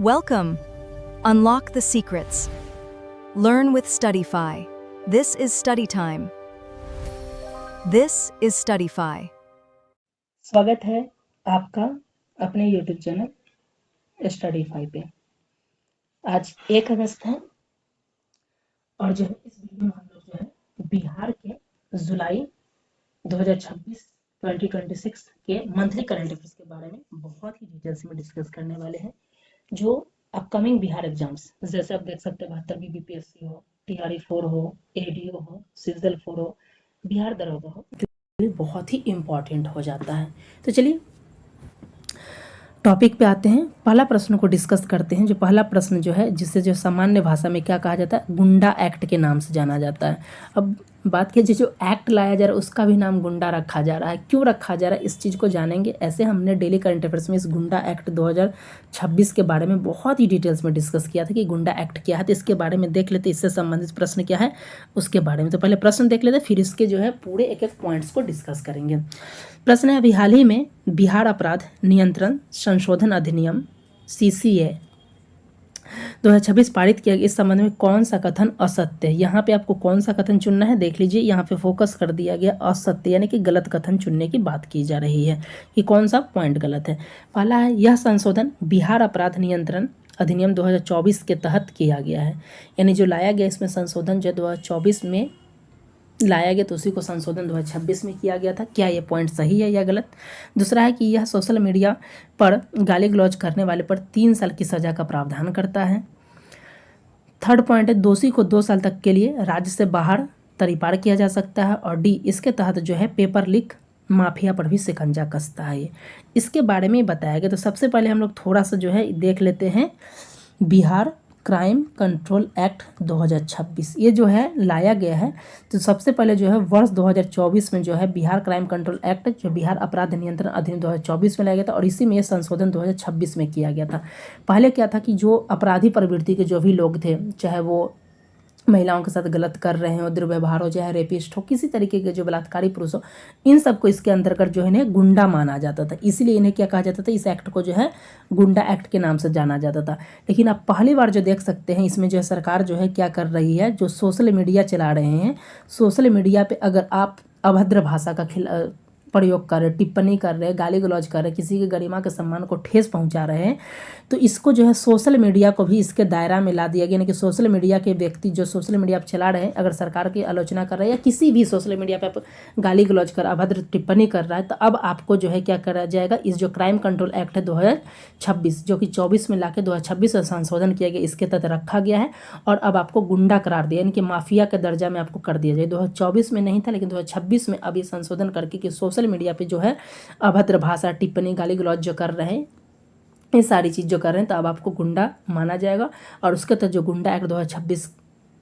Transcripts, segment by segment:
Welcome. Unlock the secrets. Learn with Studify. This is study time. This is Studify. स्वागत है आपका अपने YouTube channel स्टडीफाई पे। आज 1 अगस्त है और जो है इस वीडियो में हम लोग जो है बिहार के जुलाई 2026 के मंथली करंट अफेयर्स के बारे में बहुत ही डिटेल्स में डिस्कस करने वाले हैं। जो अपकमिंग बिहार एग्जाम्स, जैसे आप देख सकते हैं 72वीं बीपीएससी हो, टीआरई 4 हो, एडीओ हो, सिजल 4 हो, बिहार दरोगा हो, बहुत ही इम्पॉर्टेंट हो जाता है। तो चलिए टॉपिक पे आते हैं। पहला प्रश्न को डिस्कस करते हैं। जो पहला प्रश्न जो है, जिसे जो सामान्य भाषा में क्या कहा जाता है, गुंडा एक्ट के नाम से जाना जाता है। अब बात कीजिए, जो एक्ट लाया जा रहा है उसका भी नाम गुंडा रखा जा रहा है। क्यों रखा जा रहा है, इस चीज़ को जानेंगे। ऐसे हमने डेली करंट अफेयर्स में इस गुंडा एक्ट 2026 के बारे में बहुत ही डिटेल्स में डिस्कस किया था कि गुंडा एक्ट क्या है। तो इसके बारे में देख लेते, इससे संबंधित प्रश्न क्या है उसके बारे में। तो पहले प्रश्न देख लेते, फिर इसके जो है पूरे एक एक पॉइंट्स को डिस्कस करेंगे। प्रश्न है, अभी हाल ही में बिहार अपराध नियंत्रण संशोधन अधिनियम CCA 2026 पारित किया गया। इस संबंध में कौन सा कथन असत्य है। यहाँ पे आपको कौन सा कथन चुनना है, देख लीजिए। यहाँ पे फोकस कर दिया गया असत्य, यानी कि गलत कथन चुनने की बात की जा रही है कि कौन सा पॉइंट गलत है। पहला है, यह संशोधन बिहार अपराध नियंत्रण अधिनियम 2024 के तहत किया गया है। यानी जो लाया गया इसमें संशोधन जो 2024 में लाया गया, तो उसी को संशोधन 2026 में किया गया था। क्या ये पॉइंट सही है या गलत। दूसरा है कि यह सोशल मीडिया पर गाली गलौज करने वाले पर 3 साल की सजा का प्रावधान करता है। थर्ड पॉइंट है, दोषी को 2 साल तक के लिए राज्य से बाहर तरीपार किया जा सकता है। और डी, इसके तहत जो है पेपर लीक माफिया पर भी शिकंजा कसता है। इसके बारे में बताया गया। तो सबसे पहले हम लोग थोड़ा सा जो है देख लेते हैं बिहार क्राइम कंट्रोल एक्ट 2026। ये जो है लाया गया है। तो सबसे पहले जो है वर्ष 2024 में जो है बिहार क्राइम कंट्रोल एक्ट, जो बिहार अपराध नियंत्रण अधिनियम 2024 में लाया गया था, और इसी में ये संशोधन 2026 में किया गया था। पहले क्या था कि जो अपराधी प्रवृत्ति के जो भी लोग थे, चाहे वो महिलाओं के साथ गलत कर रहे हो, दुर्व्यवहार हो, चाहे रेपिस्ट हो, किसी तरीके के जो बलात्कारी पुरुष हो, इन सबको इसके अंतर्गत जो है इन्हें गुंडा माना जाता था। इसीलिए इन्हें क्या कहा जाता था, इस एक्ट को जो है गुंडा एक्ट के नाम से जाना जाता था। लेकिन अब पहली बार जो देख सकते हैं, इसमें जो है सरकार जो है क्या कर रही है, जो सोशल मीडिया चला रहे हैं, सोशल मीडिया पर अगर आप अभद्र भाषा का प्रयोग कर रहे, टिप्पणी कर रहे, गाली गलौज कर रहे, किसी की गरिमा के सम्मान को ठेस पहुंचा रहे हैं, तो इसको जो है सोशल मीडिया को भी इसके दायरा में ला दिया गया। यानी कि सोशल मीडिया के व्यक्ति जो सोशल मीडिया पर चला रहे हैं, अगर सरकार की आलोचना कर रहे हैं या किसी भी सोशल मीडिया पर गाली गलौज कर अभद्र टिप्पणी कर रहा है, तो अब आपको जो है क्या करा जाएगा, इस जो क्राइम कंट्रोल एक्ट है 2026, जो कि 24 में ला के 2026 में संशोधन किया गया, इसके तहत रखा गया है। और अब आपको गुंडा करार दिया, यानी कि माफिया के दर्जा में आपको कर दिया जाए। 2024 में नहीं था, लेकिन 2026 में अभी संशोधन करके कि सोशल मीडिया पे जो है अभद्र भाषा, टिप्पणी, गाली गलौज जो कर रहे हैं, ये सारी चीज़ जो कर रहे हैं, तो अब आपको गुंडा माना जाएगा। और उसके तहत जो गुंडा एक्ट 2026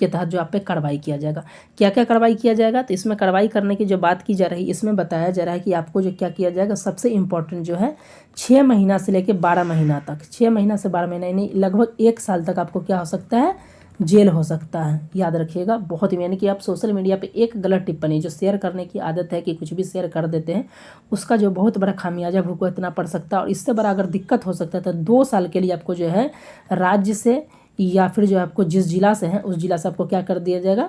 के तहत जो आप पे कार्रवाई किया जाएगा। क्या क्या कार्रवाई किया जाएगा, तो इसमें कार्रवाई करने की जो बात की जा रही है, इसमें बताया जा रहा है कि आपको जो क्या किया जाएगा, सबसे इम्पोर्टेंट जो है 6 महीना से लेकर 12 महीना तक, 6 महीना से 12 महीना यानी लगभग 1 साल तक आपको क्या हो सकता है, जेल हो सकता है। याद रखिएगा बहुत ही, यानी कि आप सोशल मीडिया पे एक गलत टिप्पणी, जो शेयर करने की आदत है कि कुछ भी शेयर कर देते हैं, उसका जो बहुत बड़ा खामियाजा भुगतना पड़ सकता है। और इससे बड़ा अगर दिक्कत हो सकता है, तो 2 साल के लिए आपको जो है राज्य से, या फिर जो आपको जिस जिला से है उस जिला से आपको क्या कर दिया जाएगा,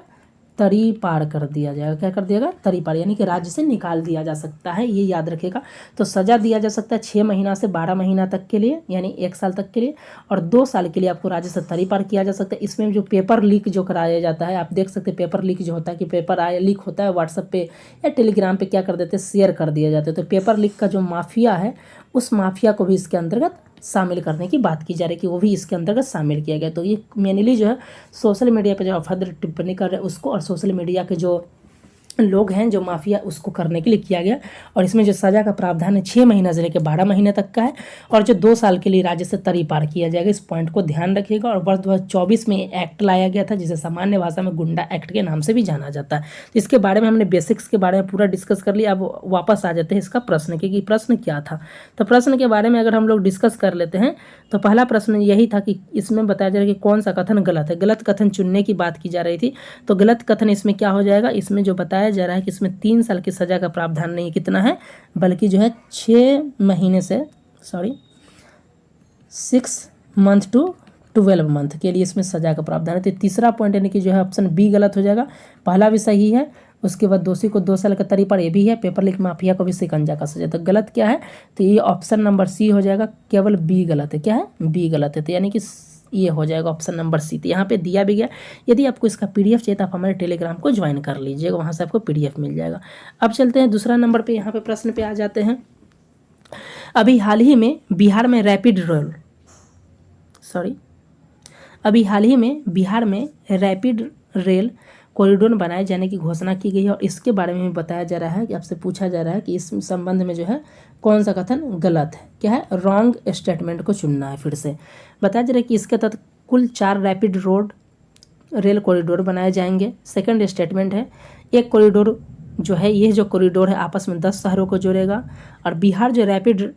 तरी पार कर दिया जाएगा। क्या कर दिएगा, तरी पार, यानी कि राज्य से निकाल दिया जा सकता है। ये याद रखिएगा। तो सज़ा दिया जा सकता है 6 महीना से 12 महीना तक के लिए, यानी 1 साल तक के लिए, और 2 साल के लिए आपको राज्य से तरी पार किया जा सकता है। इसमें जो पेपर लीक जो कराया जाता है, आप देख सकते हैं पेपर लीक जो होता है कि पेपर लीक होता है व्हाट्सएप पे या टेलीग्राम पे, क्या कर देते हैं, शेयर कर दिया जाता है। तो पेपर लीक का जो माफिया है, उस माफिया को भी इसके अंतर्गत शामिल करने की बात की जा रही है कि वो भी इसके अंतर्गत शामिल किया गया। तो ये मेनली जो है सोशल मीडिया पे जो अभद्र टिप्पणी कर रहे हैं उसको, और सोशल मीडिया के जो लोग हैं, जो माफिया, उसको करने के लिए किया गया। और इसमें जो सज़ा का प्रावधान है 6 महीना से लेकर 12 महीने तक का है, और जो 2 साल के लिए राज्य से तरी पार किया जाएगा। इस पॉइंट को ध्यान रखिएगा। और वर्ष 2024 में एक्ट लाया गया था, जिसे सामान्य भाषा में गुंडा एक्ट के नाम से भी जाना जाता है। तो इसके बारे में हमने बेसिक्स के बारे में पूरा डिस्कस कर लिया। अब वापस आ जाते हैं इसका प्रश्न के कि प्रश्न क्या था। तो प्रश्न के बारे में अगर हम लोग डिस्कस कर लेते हैं, तो पहला प्रश्न यही था कि इसमें बताया जा रहा है कि कौन सा कथन गलत है। गलत कथन चुनने की बात की जा रही थी। तो गलत कथन इसमें क्या हो जाएगा, इसमें जो बताया जा रहा है कि इसमें 3 साल की सज़ा का प्रावधान नहीं, कितना है, बल्कि जो है 6 महीने से 6 मंथ टू 12 मंथ के लिए इसमें सजा का प्रावधान है। तो तीसरा पॉइंट यानी कि जो है ऑप्शन बी गलत हो जाएगा। पहला भी सही है, उसके बाद दोषी को 2 साल का तरीपर, ये भी है। पेपर लीक माफिया को भी शिकंजा का सजा। तो गलत क्या है, तो ये ऑप्शन नंबर सी हो जाएगा। केवल बी गलत है। क्या है, बी गलत है। तो यानी कि ये हो जाएगा ऑप्शन नंबर सी। तो यहाँ पे दिया भी गया। यदि आपको इसका पीडीएफ चाहिए तो आप हमारे टेलीग्राम को ज्वाइन कर लीजिएगा, वहाँ से आपको पीडीएफ मिल जाएगा। अब चलते हैं दूसरा नंबर पे, यहाँ पे प्रश्न पे आ जाते हैं। अभी हाल ही में बिहार में रैपिड रेल कॉरिडोर बनाए जाने की घोषणा की गई है, और इसके बारे में बताया जा रहा है कि आपसे पूछा जा रहा है कि इस संबंध में जो है कौन सा कथन गलत है। क्या है, रॉन्ग स्टेटमेंट को चुनना है। फिर से बताया जा रहा है कि इसके तहत कुल 4 रैपिड रेल कॉरिडोर बनाए जाएंगे। सेकंड स्टेटमेंट है, एक कॉरिडोर जो है, ये जो कॉरिडोर है आपस में 10 शहरों को जोड़ेगा, और बिहार जो रैपिड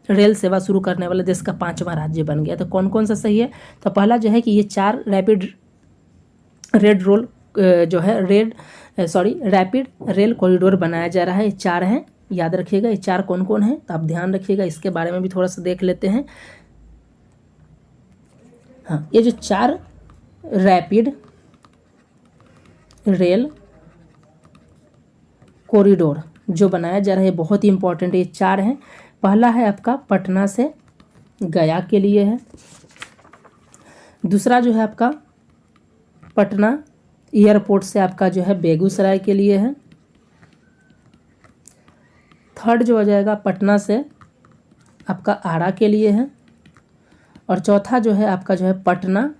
रेल सेवा शुरू करने वाले देश का 5वां राज्य बन गया। तो कौन कौन सा सही है, तो पहला जो है कि ये 4 रैपिड रेल कॉरिडोर बनाया जा रहा है। ये 4 हैं, याद रखिएगा। ये 4 कौन कौन है, तो आप ध्यान रखिएगा। इसके बारे में भी थोड़ा सा देख लेते हैं। हाँ, ये जो 4 रैपिड रेल कॉरिडोर जो बनाया जा रहा है बहुत ही इंपॉर्टेंट है। ये 4 हैं। पहला है आपका पटना से गया के लिए है। दूसरा जो है आपका पटना एयरपोर्ट से आपका जो है बेगूसराय के लिए है। थर्ड जो हो जाएगा पटना से आपका आरा के लिए है। और चौथा जो है आपका जो है पटना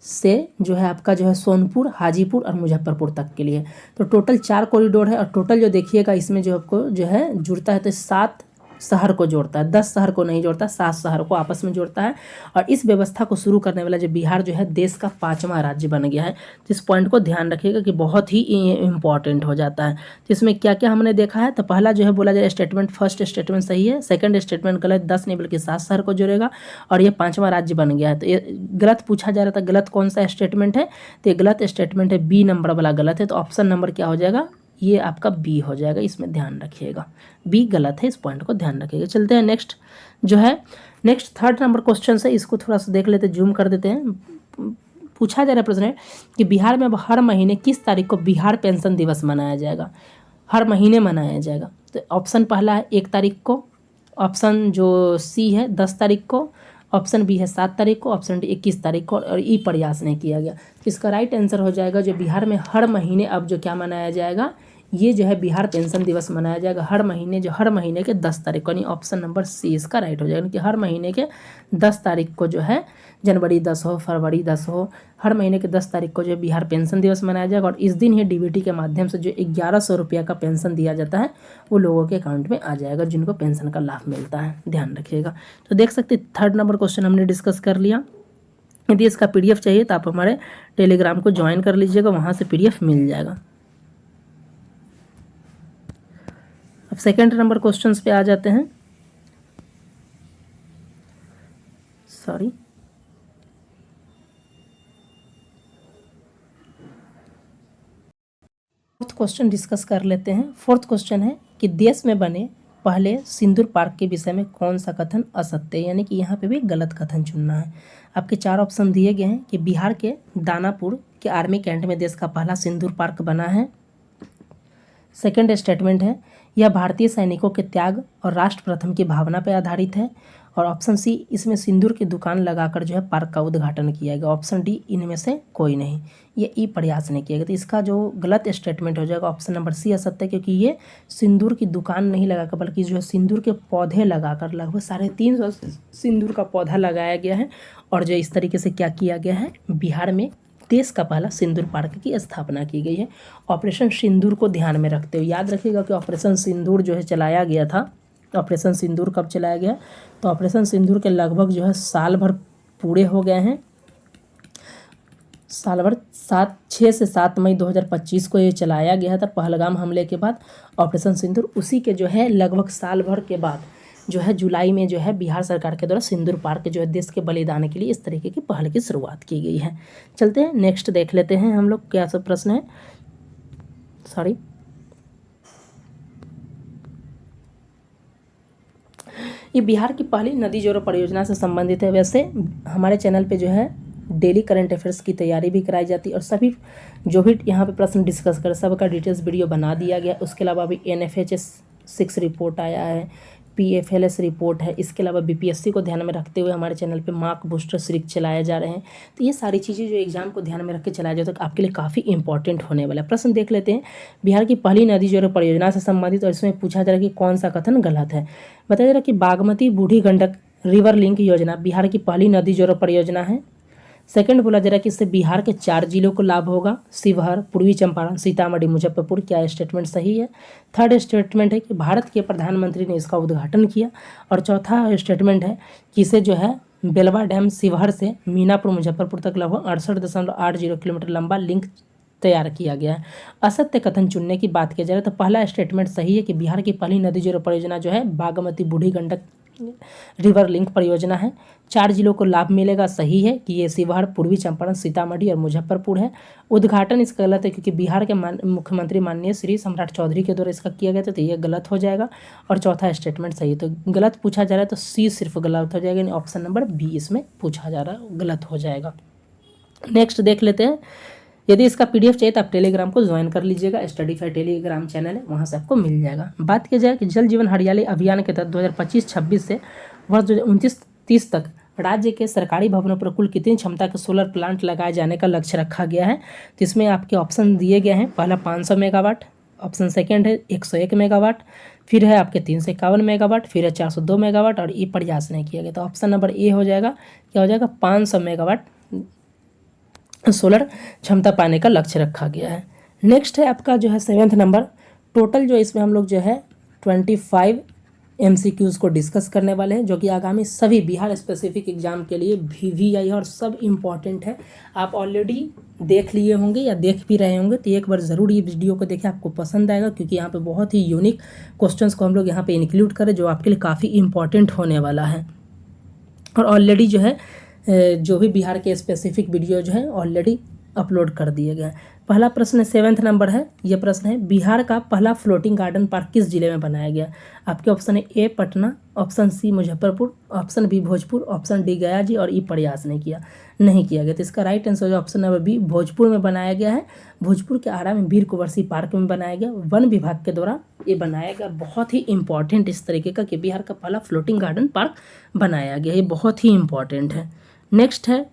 से जो है आपका जो है सोनपुर, हाजीपुर और मुजफ्फरपुर तक के लिए। तो टोटल 4 कॉरिडोर है, और टोटल जो देखिएगा इसमें जो आपको जो है जुड़ता है तो 7 शहर को जोड़ता है। 10 शहर को नहीं जोड़ता, 7 शहर को आपस में जोड़ता है। और इस व्यवस्था को शुरू करने वाला जो बिहार जो है देश का 5वां राज्य बन गया है। तो इस पॉइंट को ध्यान रखिएगा कि बहुत ही इंपॉर्टेंट हो जाता है। तो इसमें क्या क्या हमने देखा है, तो पहला जो है बोला जाए स्टेटमेंट, फर्स्ट स्टेटमेंट सही है। सेकंड स्टेटमेंट गलत, 10 नहीं बल्कि 7 शहर को जोड़ेगा, और ये 5वां राज्य बन गया है। तो ये गलत पूछा जा रहा था, गलत कौन सा स्टेटमेंट है, तो ये गलत स्टेटमेंट है, बी नंबर वाला गलत है। तो ऑप्शन नंबर क्या हो जाएगा, ये आपका बी हो जाएगा। इसमें ध्यान रखिएगा, बी गलत है, इस पॉइंट को ध्यान रखिएगा। चलते हैं नेक्स्ट जो है, नेक्स्ट 3rd नंबर क्वेश्चन से, इसको थोड़ा सा देख लेते हैं, जूम कर देते हैं। पूछा जा रहा प्रश्न है कि बिहार में अब हर महीने किस तारीख को बिहार पेंशन दिवस मनाया जाएगा। हर महीने मनाया जाएगा। तो ऑप्शन पहला है 1 तारीख को, ऑप्शन जो सी है 10 तारीख को, ऑप्शन बी है 7 तारीख को, ऑप्शन डी 21 तारीख को, और ई प्रयास नहीं किया गया। तो इसका राइट आंसर हो जाएगा जो बिहार में हर महीने अब जो क्या मनाया जाएगा, ये जो है बिहार पेंशन दिवस मनाया जाएगा हर महीने के 10 तारीख को। यानी ऑप्शन नंबर सी इसका राइट हो जाएगा कि हर महीने के 10 तारीख को जो है, जनवरी 10 हो, फरवरी 10 हो, हर महीने के 10 तारीख को जो है बिहार पेंशन दिवस मनाया जाएगा। और इस दिन ही डीबीटी के माध्यम से जो 1100 रुपया का पेंशन दिया जाता है वो लोगों के अकाउंट में आ जाएगा जिनको पेंशन का लाभ मिलता है। ध्यान रखिएगा। तो देख सकते 3rd नंबर क्वेश्चन हमने डिस्कस कर लिया। यदि इसका पीडीएफ चाहिए तो आप हमारे टेलीग्राम को ज्वाइन कर लीजिएगा, वहाँ से पीडीएफ मिल जाएगा। अब 2nd नंबर क्वेश्चंस पे आ जाते हैं। सॉरी, फोर्थ क्वेश्चन डिस्कस कर लेते हैं। 4th क्वेश्चन है कि देश में बने पहले सिंदूर पार्क के विषय में कौन सा कथन असत्य है, यानी कि यहाँ पे भी गलत कथन चुनना है। आपके 4 ऑप्शन दिए गए हैं कि बिहार के दानापुर के आर्मी कैंट में देश का पहला सिंदूर पार्क बना है। सेकंड स्टेटमेंट है यह भारतीय सैनिकों के त्याग और राष्ट्र प्रथम की भावना पर आधारित है। और ऑप्शन सी, इसमें सिंदूर की दुकान लगाकर जो है पार्क का उद्घाटन किया गया। ऑप्शन डी, इनमें से कोई नहीं, ये ई प्रयास नहीं किया गया। तो इसका जो गलत स्टेटमेंट हो जाएगा ऑप्शन नंबर सी असत्य है, क्योंकि ये सिंदूर की दुकान नहीं लगाकर बल्कि जो है सिंदूर के पौधे लगाकर लगभग 350 सिंदूर का पौधा लगाया गया है। और जो इस तरीके से क्या किया गया है, बिहार में देश का पहला सिंदूर पार्क की स्थापना की गई है। ऑपरेशन सिंदूर को ध्यान में रखते हुए याद रखिएगा कि ऑपरेशन सिंदूर जो है चलाया गया था। ऑपरेशन सिंदूर कब चलाया गया, तो ऑपरेशन सिंदूर के लगभग जो है साल भर पूरे हो गए हैं। साल भर 6 से 7 मई 2025 को ये चलाया गया था पहलगाम हमले के बाद ऑपरेशन सिंदूर। उसी के जो है लगभग साल भर के बाद जो है जुलाई में जो है बिहार सरकार के द्वारा सिंदूर पार्क जो है देश के बलिदान के लिए इस तरीके की पहल की शुरुआत की गई है। चलते हैं नेक्स्ट देख लेते हैं हम लोग क्या सब प्रश्न है। ये बिहार की पहली नदी जोड़ो परियोजना से संबंधित है। वैसे हमारे चैनल पे जो है डेली करंट अफेयर्स की तैयारी भी कराई जाती है और सभी जो भी यहाँ पे प्रश्न डिस्कस कर सबका डिटेल्स वीडियो बना दिया गया। उसके अलावा अभी NFHS 6 रिपोर्ट आया है, PFLS रिपोर्ट है। इसके अलावा BPSC को ध्यान में रखते हुए हमारे चैनल पे मार्क बूस्टर सीरीज चलाए जा रहे हैं। तो ये सारी चीज़ें जो एग्जाम को ध्यान में रख के चलाया जाए तो आपके लिए काफ़ी इंपॉर्टेंट होने वाला है। प्रश्न देख लेते हैं। बिहार की पहली नदी जोड़ो परियोजना से संबंधित और इसमें पूछा जा रहा है कि कौन सा कथन गलत है। बताया जा रहा है कि बागमती बूढ़ी गंडक रिवर लिंक योजना बिहार की पहली नदी जोड़ो परियोजना है। सेकंड बोला जा रहा है कि इससे बिहार के 4 जिलों को लाभ होगा, शिवहर, पूर्वी चंपारण, सीतामढ़ी, मुजफ्फरपुर। क्या स्टेटमेंट सही है? थर्ड स्टेटमेंट है कि भारत के प्रधानमंत्री ने इसका उद्घाटन किया। और चौथा स्टेटमेंट है कि इसे जो है बेलवा डैम शिवहर से मीनापुर मुजफ्फरपुर तक लगभग 68.80 किलोमीटर लंबा लिंक तैयार किया गया है। असत्य कथन चुनने की बात की जाए तो पहला स्टेटमेंट सही है कि बिहार की पहली नदी जोड़ो परियोजना जो है बागमती बूढ़ी गंडक रिवर लिंक परियोजना है। 4 जिलों को लाभ मिलेगा, सही है कि ये शिवहर, पूर्वी चंपारण, सीतामढ़ी और मुजफ्फरपुर है। उद्घाटन इसका गलत है क्योंकि बिहार के मुख्यमंत्री माननीय श्री सम्राट चौधरी के द्वारा इसका किया गया था, तो ये गलत हो जाएगा। और चौथा स्टेटमेंट सही है। तो गलत पूछा जा रहा है तो C सिर्फ गलत हो जाएगा, यानी ऑप्शन नंबर B इसमें पूछा जा रहा है गलत हो जाएगा। नेक्स्ट देख लेते हैं। यदि इसका PDF चाहिए तो आप टेलीग्राम को ज्वाइन कर लीजिएगा। स्टडीफाई टेलीग्राम चैनल है, वहाँ से आपको मिल जाएगा। बात की जाए कि जल जीवन हरियाली अभियान के तहत 2025-26 से वर्ष 2029-30 तक राज्य के सरकारी भवनों पर कुल कितनी क्षमता के सोलर प्लांट लगाए जाने का लक्ष्य रखा गया है। तो इसमें आपके ऑप्शन दिए गए हैं। पहला 500 मेगावाट, ऑप्शन सेकेंड है 101 मेगावाट, फिर है आपके 351 मेगावाट, फिर है 402 मेगावाट और ये प्रयास नहीं किया गया। तो ऑप्शन नंबर A हो जाएगा। क्या हो जाएगा? 500 मेगावाट सोलर क्षमता पाने का लक्ष्य रखा गया है। नेक्स्ट है आपका जो है 7th नंबर। टोटल जो इसमें हम लोग जो है 25 MCQs को डिस्कस करने वाले हैं, जो कि आगामी सभी बिहार स्पेसिफिक एग्जाम के लिए VVI और सब इम्पॉर्टेंट है। आप ऑलरेडी देख लिए होंगे या देख भी रहे होंगे, तो एक बार ज़रूर ये वीडियो को देखें, आपको पसंद आएगा क्योंकि यहाँ पे बहुत ही यूनिक क्वेश्चंस को हम लोग यहाँ पे इंक्लूड करें जो आपके लिए काफ़ी इंपॉर्टेंट होने वाला है। और ऑलरेडी जो है जो भी बिहार के स्पेसिफिक वीडियो जो है ऑलरेडी अपलोड कर दिए गए हैं। पहला प्रश्न 7th नंबर है। यह प्रश्न है बिहार का पहला फ्लोटिंग गार्डन पार्क किस जिले में बनाया गया। आपके ऑप्शन है A Patna, option C Muzaffarpur, option B Bhojpur, option D गया जी और E प्रयास नहीं किया गया। तो इसका राइट आंसर जो ऑप्शन नंबर B भोजपुर में बनाया गया है। भोजपुर के आरा में वीर कुंवर सिंह पार्क में बनाया गया, वन विभाग के द्वारा ये बनाया गया। बहुत ही इंपॉर्टेंट इस तरीके का कि बिहार का पहला फ्लोटिंग गार्डन पार्क बनाया गया, ये बहुत ही इंपॉर्टेंट है। नेक्स्ट है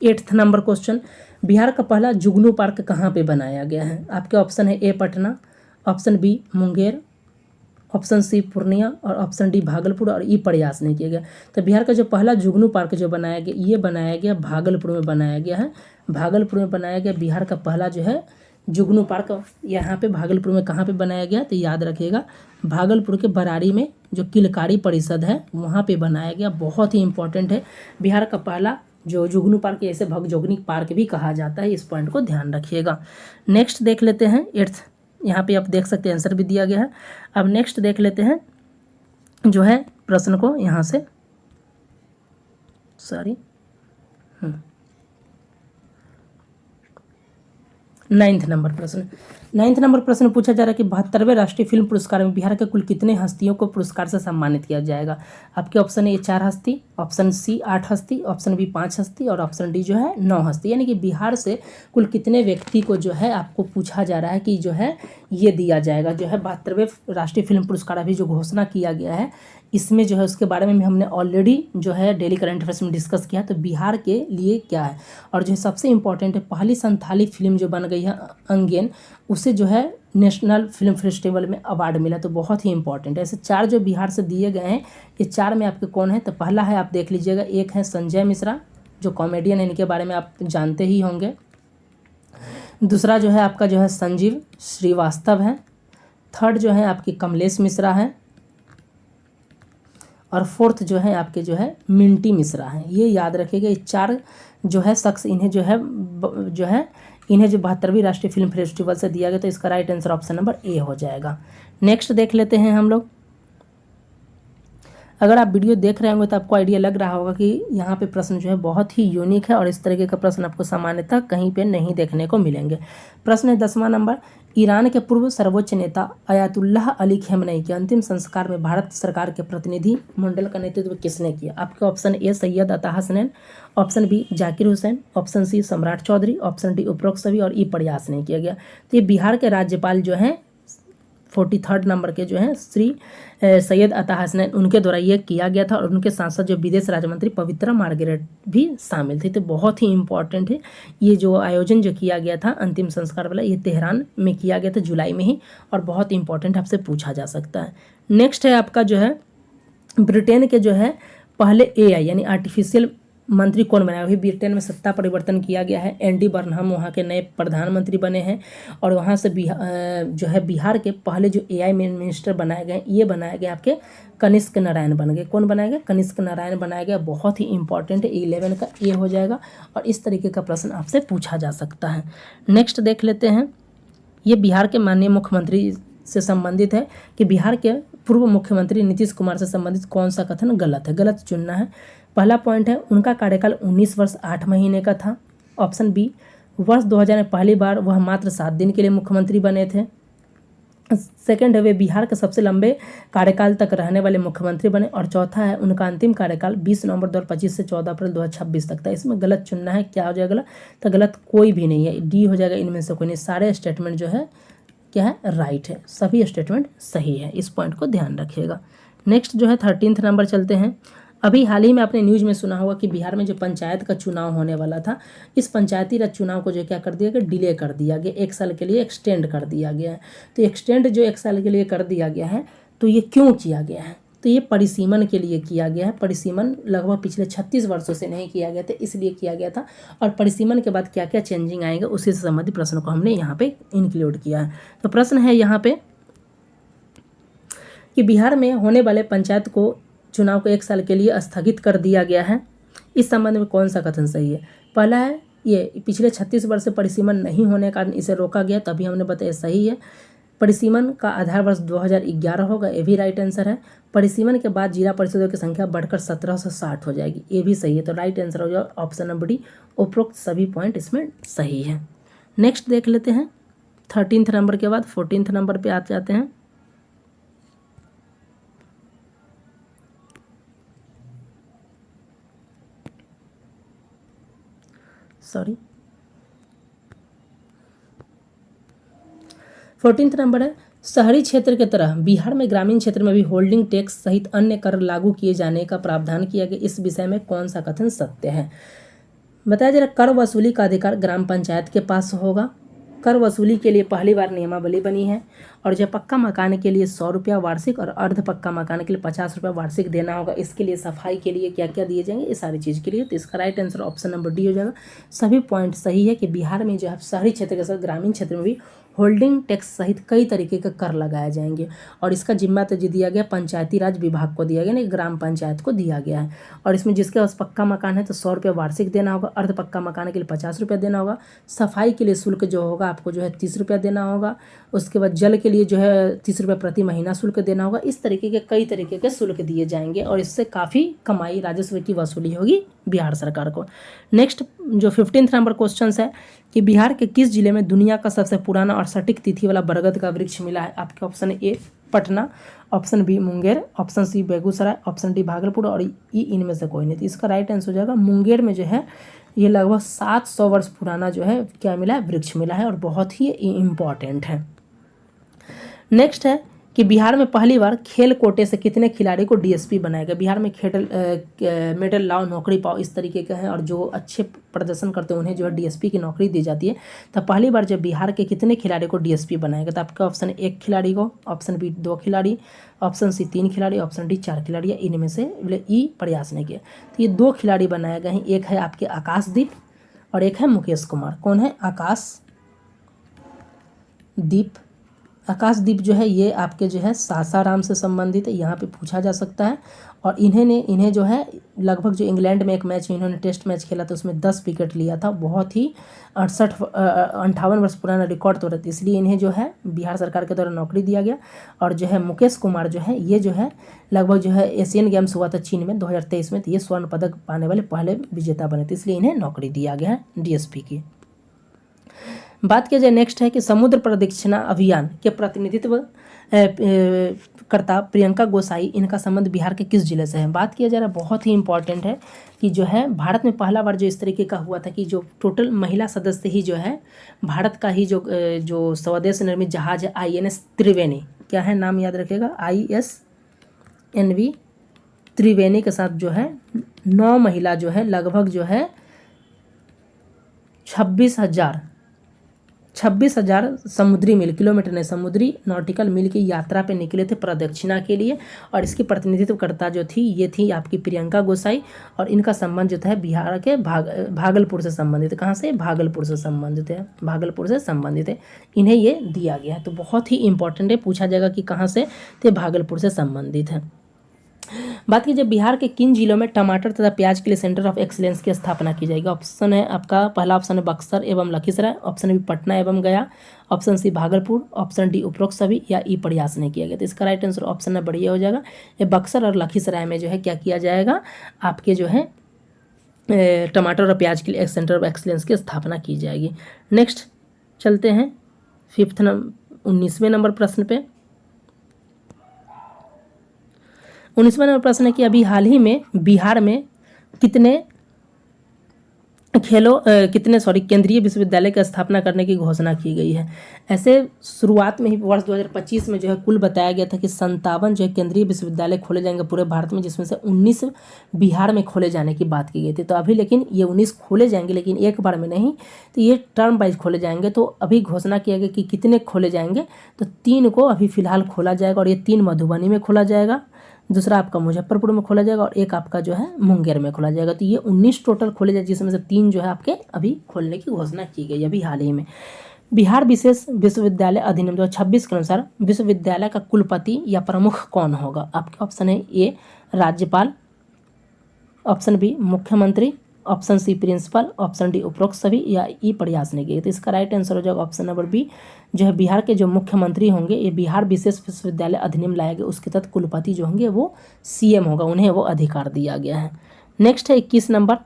8th नंबर क्वेश्चन। बिहार का पहला जुगनू पार्क कहाँ पे बनाया गया है। आपके ऑप्शन है A Patna, option B Munger, option C Purnia और ऑप्शन D भागलपुर और E प्रयास नहीं किया गया। तो बिहार का जो पहला जुगनू पार्क जो बनाया गया, ये बनाया गया भागलपुर में बनाया गया है। भागलपुर में बनाया गया बिहार का पहला जो है जुगनू पार्क। यहाँ पे भागलपुर में कहाँ पे बनाया गया, तो याद रखिएगा भागलपुर के बरारी में जो किलकारी परिषद है वहाँ पे बनाया गया। बहुत ही इंपॉर्टेंट है। बिहार का पहला जो जुगनू पार्क, ऐसे भगजोगनी पार्क भी कहा जाता है, इस पॉइंट को ध्यान रखिएगा। नेक्स्ट देख लेते हैं 8th। यहाँ पे आप देख सकते हैं आंसर भी दिया गया है। अब नेक्स्ट देख लेते हैं जो है प्रश्न को यहाँ से 9th नंबर प्रश्न। 9th नंबर प्रश्न पूछा जा रहा है कि 72वें राष्ट्रीय फिल्म पुरस्कार में बिहार के कुल कितने हस्तियों को पुरस्कार से सम्मानित किया जाएगा। आपके ऑप्शन ए 4 हस्ती, ऑप्शन C 8 हस्ती, ऑप्शन B 5 हस्ती और ऑप्शन D जो है 9 हस्ती। यानी कि बिहार से कुल कितने व्यक्ति को जो है आपको पूछा जा रहा है कि जो है ये दिया जाएगा। जो है 72वें राष्ट्रीय फिल्म पुरस्कार अभी जो घोषणा किया गया है, इसमें जो है उसके बारे में हमने ऑलरेडी जो है डेली करंट अफेयर्स में डिस्कस किया। तो बिहार के लिए क्या है और जो है सबसे इम्पॉर्टेंट है, पहली संथाली फिल्म जो बन गई है अंगेन, उसे जो है नेशनल फिल्म फेस्टिवल में अवार्ड मिला। तो बहुत ही इंपॉर्टेंट है। ऐसे 4 जो बिहार से दिए गए हैं, ये 4 में आपके कौन है, तो पहला है आप देख लीजिएगा, एक है संजय मिश्रा जो कॉमेडियन है, इनके बारे में आप जानते ही होंगे। दूसरा जो है आपका जो है संजीव श्रीवास्तव है। थर्ड जो है आपकी कमलेश मिश्रा है और फोर्थ जो है आपके जो है मिंटी मिश्रा है। ये याद रखिएगा, ये 4 जो है शख्स इन्हें जो है 72वीं राष्ट्रीय फिल्म फेस्टिवल से दिया गया। तो इसका right answer option number A हो जाएगा। नेक्स्ट देख लेते हैं हम लोग अगर आप वीडियो देख रहे होंगे तो आपको आइडिया लग रहा होगा कि यहाँ पे प्रश्न जो है बहुत ही यूनिक है और इस तरीके का प्रश्न आपको सामान्यतः कहीं पे नहीं देखने को मिलेंगे। प्रश्न है 10वां नंबर, ईरान के पूर्व सर्वोच्च नेता अयातुल्लाह अली खamenei के अंतिम संस्कार में भारत सरकार के प्रतिनिधि मंडल का नेतृत्व किसने किया? आपके option A Syed Ata Hasnain, option B Zakir Hussain, option C Samrat Choudhary, option D उपरोक्त सभी और ई प्रयास नहीं किया गया। तो ये बिहार के राज्यपाल जो हैं 43rd नंबर के जो हैं श्री सैयद अता हसनैन, उनके द्वारा ये किया गया था और उनके साथ साथ जो विदेश राज्य मंत्री पवित्रा मार्गरेट भी शामिल थी। तो बहुत ही इंपॉर्टेंट है ये जो आयोजन जो किया गया था अंतिम संस्कार वाला, ये तेहरान में किया गया था जुलाई में ही, और बहुत इंपॉर्टेंट आपसे पूछा जा सकता है। नेक्स्ट है आपका जो है ब्रिटेन के जो है पहले AI यानी आर्टिफिशियल मंत्री कौन बनाया? अभी ब्रिटेन में सत्ता परिवर्तन किया गया है, एंडी बर्नहम वहाँ के नए प्रधानमंत्री बने हैं और वहाँ से जो है बिहार के पहले जो AI मिनिस्टर बनाए गए, ये बनाए गए आपके कनिष्क नारायण बन गए। कौन बनाए गए? कनिष्क नारायण बनाया गया। बहुत ही इंपॉर्टेंट है, 11 का ए हो जाएगा और इस तरीके का प्रश्न आपसे पूछा जा सकता है। नेक्स्ट देख लेते हैं, ये बिहार के माननीय मुख्यमंत्री से संबंधित है कि बिहार के पूर्व मुख्यमंत्री नीतीश कुमार से संबंधित कौन सा कथन गलत है? गलत चुनना है। पहला पॉइंट है, उनका कार्यकाल 19 वर्ष 8 महीने का था। ऑप्शन बी, वर्ष 2000 में पहली बार वह मात्र 7 दिन के लिए मुख्यमंत्री बने थे। सेकंड है, वे बिहार के सबसे लंबे कार्यकाल तक रहने वाले मुख्यमंत्री बने। और चौथा है, उनका अंतिम कार्यकाल 20 नवंबर 2025 से 14 अप्रैल 2026 तक था। इसमें गलत चुनना है। क्या हो जाएगा गलत? तो गलत कोई भी नहीं है, डी हो जाएगा। इनमें से कोई नहीं, सारे स्टेटमेंट जो है क्या है? राइट है, सभी स्टेटमेंट सही है। इस पॉइंट को ध्यान रखिएगा। नेक्स्ट जो है 13th नंबर चलते हैं। अभी हाल ही में आपने न्यूज़ में सुना होगा कि बिहार में जो पंचायत का चुनाव होने वाला था, इस पंचायती राज चुनाव को जो क्या कर दिया गया? डिले कर दिया गया, 1 साल के लिए एक्सटेंड कर दिया गया है। तो एक्सटेंड जो 1 साल के लिए कर दिया गया है, तो ये क्यों किया गया है? तो ये परिसीमन के लिए किया गया है। परिसीमन लगभग पिछले 36 वर्षों से नहीं किया गया था, इसलिए किया गया था। और परिसीमन के बाद क्या क्या चेंजिंग आएंगे उसी से संबंधित प्रश्न को हमने यहाँ पे इंक्लूड किया है। तो प्रश्न है यहाँ पे कि बिहार में होने वाले पंचायत को चुनाव को 1 साल के लिए स्थगित कर दिया गया है। इस संबंध में कौन सा कथन सही है? पहला है, ये पिछले 36 वर्ष से परिसीमन नहीं होने के कारण इसे रोका गया, तभी हमने बताया सही है। परिसीमन का आधार वर्ष 2011 होगा, ये भी राइट आंसर है। परिसीमन के बाद जिला परिषदों की संख्या बढ़कर 1760 हो जाएगी, ये भी सही है। तो राइट आंसर हो जाएगा ऑप्शन नंबर डी। उपरोक्त सभी पॉइंट इसमें सही है। नेक्स्ट देख लेते हैं 13th नंबर के बाद 14th नंबर पे आ जाते हैं। सॉरी 14th नंबर है, शहरी क्षेत्र की तरह बिहार में ग्रामीण क्षेत्र में भी होल्डिंग टैक्स सहित अन्य कर लागू किए जाने का प्रावधान किया गया। इस विषय में कौन सा कथन सत्य है? बताया जा रहा, कर वसूली का अधिकार ग्राम पंचायत के पास होगा। कर वसूली के लिए पहली बार नियमावली बनी है और जब पक्का मकान के लिए 100 रुपया वार्षिक और अर्ध पक्का मकान के लिए 50 रुपया वार्षिक देना होगा। इसके लिए सफाई के लिए क्या क्या दिए जाएंगे, ये सारी चीज़ के लिए। तो इसका right answer option number D हो जाएगा। सभी पॉइंट सही है कि बिहार में जो है शहरी क्षेत्र के साथ ग्रामीण क्षेत्र में भी होल्डिंग टैक्स सहित कई तरीके के कर लगाए जाएंगे और इसका जिम्मा तो दिया गया पंचायती राज विभाग को दिया गया, नहीं ग्राम पंचायत को दिया गया है। और इसमें जिसके पास पक्का मकान है तो 100 रुपये वार्षिक देना होगा, अर्ध पक्का मकान के लिए 50 रुपये देना होगा, सफाई के लिए शुल्क जो होगा आपको जो है 30 रुपया देना होगा, उसके बाद जल के लिए जो है 30 रुपये प्रति महीना शुल्क देना होगा। इस तरीके के कई तरीके के शुल्क दिए जाएंगे और इससे काफ़ी कमाई राजस्व की वसूली होगी बिहार सरकार को। नेक्स्ट जो 15th नंबर क्वेश्चन है कि बिहार के किस जिले में दुनिया का सबसे पुराना और सटीक तिथि वाला बरगद का वृक्ष मिला है? आपके option A Patna, option B Munger, option C Begusarai, option D Bhagalpur और ई इनमें से कोई नहीं। तो इसका राइट आंसर हो जाएगा मुंगेर में जो है ये लगभग 700 वर्ष पुराना जो है क्या मिला है, वृक्ष मिला है और बहुत ही इम्पॉर्टेंट है। नेक्स्ट है कि बिहार में पहली बार खेल कोटे से कितने खिलाड़ी को डीएसपी बनाया गया? बिहार में मेडल लाओ नौकरी पाओ इस तरीके का है और जो अच्छे प्रदर्शन करते हैं उन्हें जो है डीएसपी की नौकरी दी जाती है। तो पहली बार जब बिहार के कितने खिलाड़ी को डीएसपी बनाया गया? तो आपका ऑप्शन 1 खिलाड़ी को, ऑप्शन बी 2 खिलाड़ी, ऑप्शन सी 3 खिलाड़ी, ऑप्शन डी 4 खिलाड़ी या इनमें से ई प्रयास नहीं किया। तो ये 2 खिलाड़ी बनाए गए हैं, एक है आपके आकाशदीप और एक है मुकेश कुमार। कौन है? आकाशदीप जो है ये आपके जो है सासाराम से संबंधित है, यहाँ पे पूछा जा सकता है। और इन्हें जो है लगभग जो इंग्लैंड में एक मैच इन्होंने टेस्ट मैच खेला था उसमें 10 विकेट लिया था। बहुत ही 58 वर्ष पुराना रिकॉर्ड तोड़ा था, इसलिए इन्हें जो है बिहार सरकार के द्वारा नौकरी दिया गया। और जो है मुकेश कुमार जो है ये जो है लगभग जो है एशियन गेम्स हुआ था चीन में 2023 में, तो ये स्वर्ण पदक पाने वाले पहले विजेता बने थे, इसलिए इन्हें नौकरी दिया गया है डीएसपी की। बात किया जाए नेक्स्ट है कि समुद्र प्रदक्षिणा अभियान के प्रतिनिधित्व करता प्रियंका गोसाई, इनका संबंध बिहार के किस जिले से है। बात किया जा रहा है बहुत ही इंपॉर्टेंट है कि जो है भारत में पहला बार जो इस तरीके का हुआ था कि जो टोटल महिला सदस्य ही जो है भारत का ही जो स्वदेश निर्मित जहाज है INS त्रिवेणी, क्या है नाम याद रखेगा, ISNV त्रिवेणी के साथ जो है 9 महिला जो है लगभग जो है 26,000 समुद्री मील, किलोमीटर नहीं समुद्री नॉटिकल मील की यात्रा पे निकले थे प्रदक्षिणा के लिए। और इसकी प्रतिनिधित्वकर्ता जो थी ये थी आपकी प्रियंका गोसाई, और इनका संबंध जो था बिहार के भागलपुर से संबंधित है। कहाँ से, भागलपुर से संबंधित है, भागलपुर से संबंधित है, इन्हें ये दिया गया है। तो बहुत ही इंपॉर्टेंट है, पूछा जाएगा कि कहाँ से, तो भागलपुर से संबंधित है। बात कीजिए बिहार के किन जिलों में टमाटर तथा प्याज के लिए सेंटर ऑफ एक्सीलेंस की स्थापना की जाएगी। ऑप्शन है आपका, पहला ऑप्शन है बक्सर एवं लखीसराय, ऑप्शन बी पटना एवं Gaya, option C Bhagalpur, option D उपरोक्त सभी, या ई प्रयास नहीं किया गया। तो इसका राइट आंसर ऑप्शन नंबर बढ़िया हो जाएगा, ये बक्सर और लखीसराय में जो है क्या किया जाएगा, आपके जो है टमाटर और प्याज के लिए सेंटर ऑफ एक्सीलेंस की स्थापना की जाएगी। नेक्स्ट चलते हैं 19वें नंबर प्रश्न पे। 19वां नंबर प्रश्न है कि अभी हाल ही में बिहार में कितने केंद्रीय विश्वविद्यालय की स्थापना करने की घोषणा की गई है। ऐसे शुरुआत में ही वर्ष 2025 में जो है कुल बताया गया था कि 57 जो है केंद्रीय विश्वविद्यालय खोले जाएंगे पूरे भारत में, जिसमें से 19 बिहार में खोले जाने की बात की गई थी। तो अभी लेकिन ये 19 खोले जाएंगे, लेकिन एक बार में नहीं, तो ये टर्म वाइज खोले जाएंगे। तो अभी घोषणा किया गया कि कितने खोले जाएंगे, तो 3 को अभी फिलहाल खोला जाएगा, और ये 3 मधुबनी में खोला जाएगा, दूसरा आपका मुजफ्फरपुर में खोला जाएगा, और एक आपका जो है मुंगेर में खोला जाएगा। तो ये 19 टोटल खोले जाए, जिसमें से 3 जो है आपके अभी खोलने की घोषणा की गई अभी हाल ही में। बिहार विशेष विश्वविद्यालय अधिनियम 2026 के अनुसार विश्वविद्यालय का कुलपति या प्रमुख कौन होगा। आपके ऑप्शन है ए राज्यपाल, ऑप्शन बी मुख्यमंत्री, option C principal, option D उपरोक्त सभी, या ई प्रयास नहीं किए। तो इसका राइट आंसर हो जाएगा ऑप्शन नंबर बी, जो है बिहार के जो मुख्यमंत्री होंगे, ये बिहार विशेष विश्वविद्यालय अधिनियम लाया गया, उसके तहत कुलपति जो होंगे वो CM होगा, उन्हें वो अधिकार दिया गया है। नेक्स्ट है 21 नंबर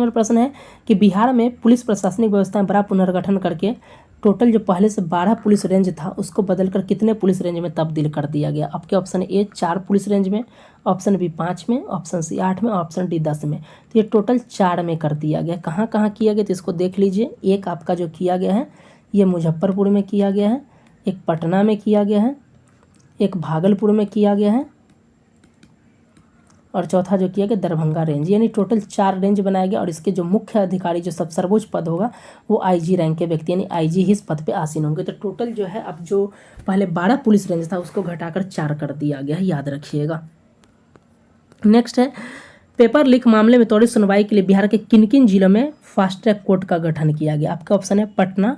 प्रश्न है कि बिहार में पुलिस प्रशासनिक व्यवस्था में बड़ा पुनर्गठन करके टोटल जो पहले से 12 पुलिस रेंज था उसको बदलकर कितने पुलिस रेंज में तब्दील कर दिया गया। आपके ऑप्शन ए 4 पुलिस रेंज में, ऑप्शन बी 5 में, ऑप्शन सी 8 में, ऑप्शन डी 10 में। तो ये टोटल 4 में कर दिया गया। कहाँ कहाँ किया गया तो इसको देख लीजिए। एक आपका जो किया गया है ये मुजफ्फरपुर में किया गया है, एक पटना में किया गया है, एक भागलपुर में किया गया है, और चौथा जो किया गया दरभंगा रेंज। यानी टोटल 4 रेंज बनाया गया। और इसके जो मुख्य अधिकारी जो सब सर्वोच्च पद होगा वो IG रैंक के व्यक्ति यानी IG ही इस पद पे आसीन होंगे। तो टोटल जो है अब जो पहले 12 पुलिस रेंज था उसको घटाकर 4 कर दिया गया है, याद रखिएगा। नेक्स्ट है पेपर लीक मामले में त्वरित सुनवाई के लिए बिहार के किन किन जिलों में फास्ट ट्रैक कोर्ट का गठन किया गया। आपका ऑप्शन है पटना,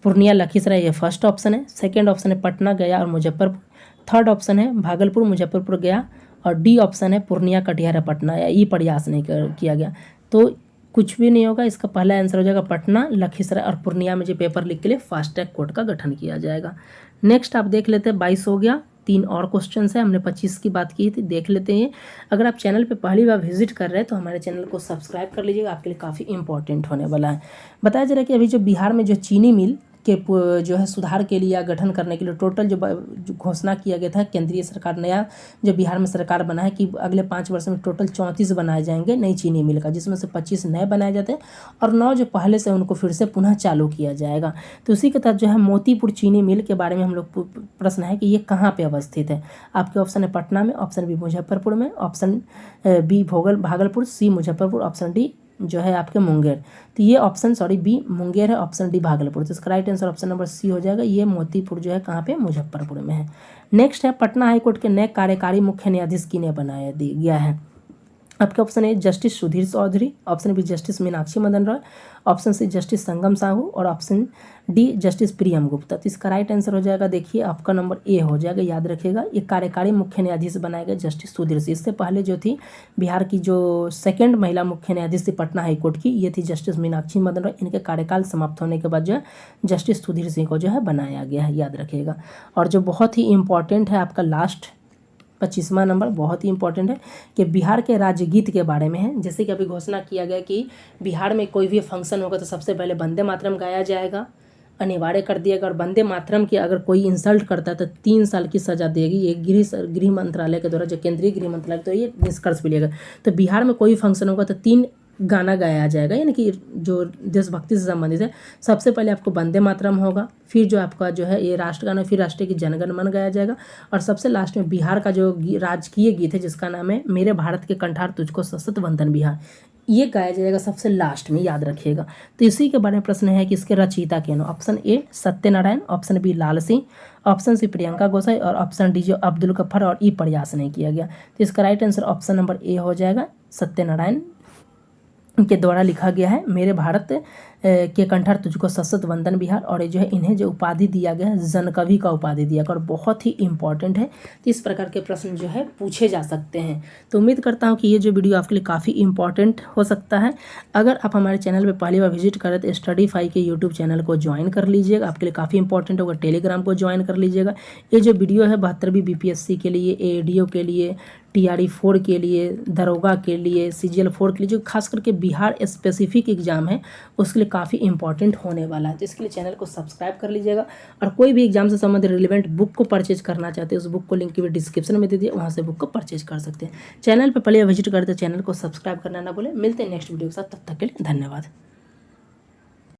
पूर्णिया, लखीसराय, ये फर्स्ट ऑप्शन है। सेकेंड ऑप्शन है पटना, गया और मुजफ्फरपुर। थर्ड ऑप्शन है भागलपुर, मुजफ्फरपुर, गया, और डी ऑप्शन है पूर्णिया, कटिहार, पटना, या ई प्रयास नहीं किया गया। तो कुछ भी नहीं होगा, इसका पहला आंसर हो जाएगा पटना, लखीसराय और पूर्णिया में जो पेपर लीक के लिए फास्ट ट्रैक कोर्ट का गठन किया जाएगा। नेक्स्ट आप देख लेते हैं 22 हो गया, 3 और क्वेश्चन है। हमने 25 की बात की थी, देख लेते हैं। अगर आप चैनल पे पहली बार विजिट कर रहे हैं तो हमारे चैनल को सब्सक्राइब कर लीजिएगा, आपके लिए काफ़ी इंपॉर्टेंट होने वाला है। बताया जा रहा है कि अभी जो बिहार में जो चीनी मिल के जो है सुधार के लिए या गठन करने के लिए टोटल जो घोषणा किया गया था केंद्रीय सरकार, नया जो बिहार में सरकार बना है कि अगले 5 वर्ष में टोटल 34 बनाए जाएंगे नई चीनी मिल का, जिसमें से 25 नए बनाए जाते हैं और 9 जो पहले से उनको फिर से पुनः चालू किया जाएगा। तो उसी के तहत जो है मोतीपुर चीनी मिल के बारे में हम लोग प्रश्न है कि ये कहाँ पर अवस्थित है। आपके ऑप्शन है पटना में, ऑप्शन बी मुजफ्फरपुर में, ऑप्शन बी भागलपुर, सी मुजफ्फरपुर, ऑप्शन डी जो है आपके मुंगेर। तो ये ऑप्शन बी मुंगेर है, ऑप्शन डी भागलपुर। तो इसका right answer option number C हो जाएगा। ये मोतीपुर जो है कहाँ पे, मुजफ्फरपुर में है। नेक्स्ट है पटना हाईकोर्ट के नए कार्यकारी मुख्य न्यायाधीश किन्हें बनाया गया है। आपका option A justice Sudhir Chaudhary, option B justice Meenakshi Madan Roy, option C justice Sangam Sahu और option D justice Priyam Gupta. तो इसका राइट आंसर हो जाएगा, देखिए आपका नंबर ए हो जाएगा, याद रखिएगा। ये कार्यकारी मुख्य न्यायाधीश बनाए गए जस्टिस सुधीर सिंह। इससे पहले जो थी बिहार की जो सेकंड महिला मुख्य न्यायाधीश थी पटना हाईकोर्ट की, ये थी जस्टिस मीनाक्षी मदन रॉय। इनके कार्यकाल समाप्त होने के बाद जो है जस्टिस सुधीर सिंह को जो है बनाया गया है, याद रखिएगा। और जो बहुत ही इंपॉर्टेंट है आपका लास्ट 25वां नंबर बहुत ही इंपॉर्टेंट है कि बिहार के राज्यगीत के बारे में है। जैसे कि अभी घोषणा किया गया कि बिहार में कोई भी फंक्शन होगा तो सबसे पहले वंदे मातरम गाया जाएगा, अनिवार्य कर दिया गया। और वंदे मातरम की अगर कोई इंसल्ट करता है तो 3 साल की सजा देगी। ये गृह मंत्रालय के द्वारा, जो केंद्रीय गृह मंत्रालय, तो ये निष्कर्ष भी लिया गया। तो बिहार में कोई फंक्शन होगा तो 3 गाना गाया जाएगा, यानी कि जो देशभक्ति से संबंधित है। सबसे पहले आपको वंदे मातरम होगा, फिर जो आपका जो है ये राष्ट्रगान, फिर राष्ट्रीय गीत जनगण मन गाया जाएगा, और सबसे लास्ट में बिहार का जो राजकीय गीत है जिसका नाम है मेरे भारत के कंठार तुझको सशक्त वंदन बिहार, ये गाया जाएगा सबसे लास्ट में, याद रखिएगा। तो इसी के बारे में प्रश्न है कि इसके रचयिता क्या है। Option A Satyanarayan, option B Lal Singh, option C Priyanka Gosai और ऑप्शन डी जो अब्दुल गफ्फार और ई प्रयास नहीं किया गया। तो इसका right answer option number A हो जाएगा, सत्यनारायण के द्वारा लिखा गया है मेरे भारत के कंठार तुझको सशक्त वंदन बिहार। और ये जो है इन्हें जो उपाधि दिया गया है जनकवि का उपाधि दिया गया, और बहुत ही इंपॉर्टेंट है। तो इस प्रकार के प्रश्न जो है पूछे जा सकते हैं। तो उम्मीद करता हूँ कि ये जो वीडियो आपके लिए काफ़ी इंपॉर्टेंट हो सकता है। अगर आप हमारे चैनल पर पहली बार विजिट करें तो स्टडीफाई के यूट्यूब चैनल को ज्वाइन कर लीजिएगा, आपके लिए काफ़ी इंपॉर्टेंट होगा। टेलीग्राम को ज्वाइन कर लीजिएगा। ये जो वीडियो है 72वीं बीपीएससी के लिए, एडीओ के लिए, TRE 4 के लिए, दरोगा के लिए, CGL 4 के लिए, जो खास करके बिहार स्पेसिफिक एग्जाम है उसके लिए काफ़ी इंपॉर्टेंट होने वाला है। तो इसके लिए चैनल को सब्सक्राइब कर लीजिएगा। और कोई भी एग्जाम से संबंधित रिलेवेंट बुक को परचेज करना चाहते हैं, उस बुक को लिंक की भी डिस्क्रिप्शन में दे दिए, वहाँ से बुक को परचेज कर सकते हैं। चैनल पर पहले विजिट करते चैनल को सब्सक्राइब करना ना भूलें। मिलते हैं नेक्स्ट वीडियो के साथ, तब तक के लिए धन्यवाद।